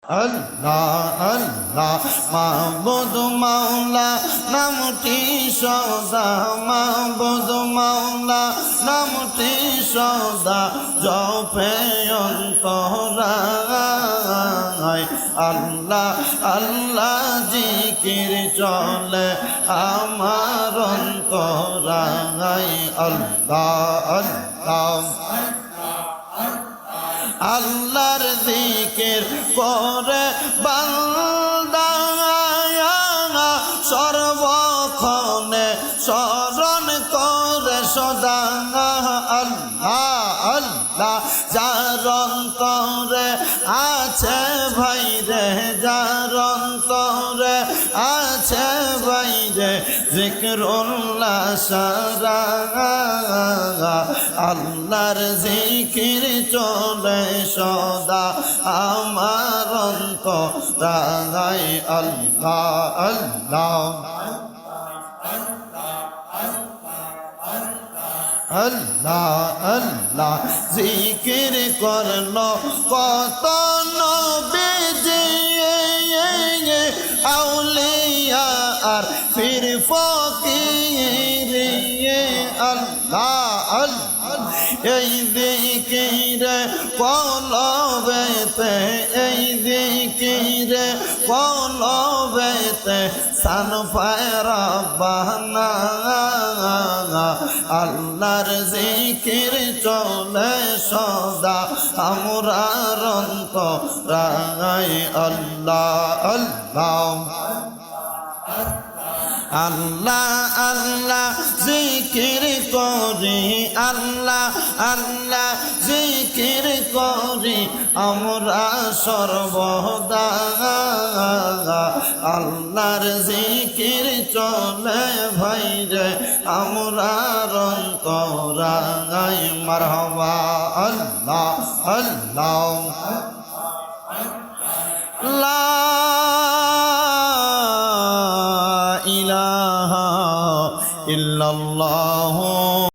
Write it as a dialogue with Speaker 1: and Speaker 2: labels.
Speaker 1: আল্লাহ আল্লাহ মাহবুদ মাওলা নামটি সদা মাহবুদ মাওলা নামটি সদা জপে অন্তরায় আল্লাহ আল্লাহ জিকির চলে আমার অন্তরায় আল্লাহ আল্লাহ আল্লাহর জিকির করে বান্দা সর্বক্ষণে স্মরণ করে সদা আল্লাহ আল্লাহ যার অন্তরে আছে ভাই রে যার অন্তরে আছে ভাই রে জিকিরুল্লাহ সারা আল্লাহর জিকির চলে সদা আমার অন্তরায় আল্লাহ আল্লাহ আল্লাহ আল্লাহ জিকির করলো কত নবীজি আউলিয়া আর ফির ফকির আল্লাহ আল্লাহ এই জিকিরে কলবেতে এই জিকিরে কলবেতে সান পায় রব্বানা আল্লাহর জিকির চলে সদা আমরার অন্তরায় আল্লাহ আল্লাহ আল্লাহ আল্লাহ জিকির করি আল্লাহ আল্লাহ জিকির করি আমরা সর্বদা আল্লাহর জিকির চলে ভাই রে আমরা অন্তরায় মারহাবা আল্লাহ আল্লাহ লা ইলাহা ইল্লাল্লাহু